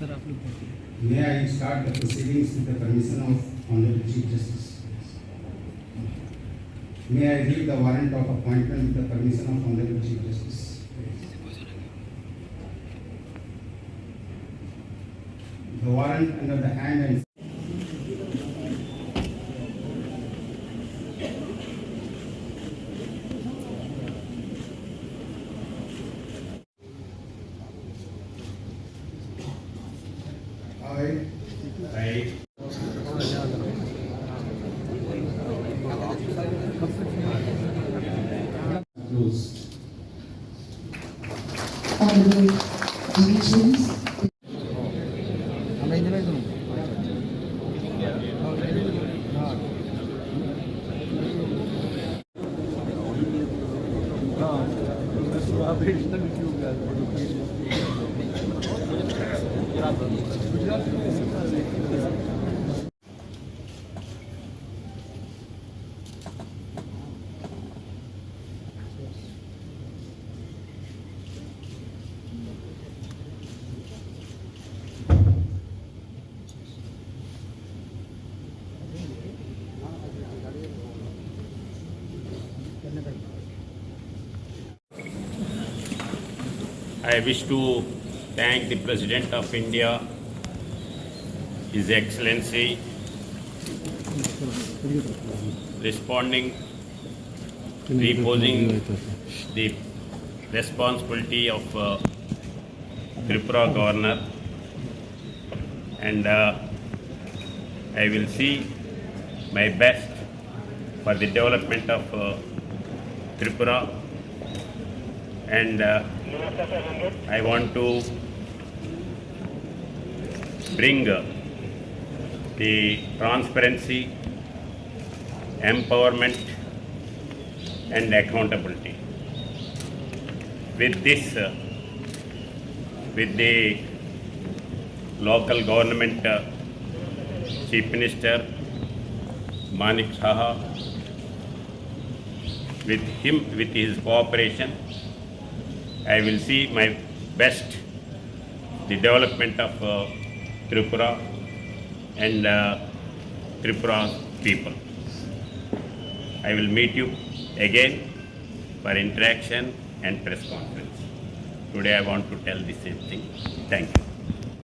May I start the proceedings with the permission of Honorable Chief Justice? May I read the warrant of appointment with the permission of Honorable Chief Justice? The warrant under the hand and I close. Honorable Judiciaries, I wish to thank the President of India, His Excellency, reposing the responsibility of Tripura Governor, and I will see my best for the development of Tripura, and I want to bring the transparency, empowerment and accountability. With this, with the local government Chief Minister Manik Saha, with him, with his cooperation, I will see my best the development of Tripura and Tripura's people. I will meet you again for interaction and press conference. Today I want to tell the same thing. Thank you.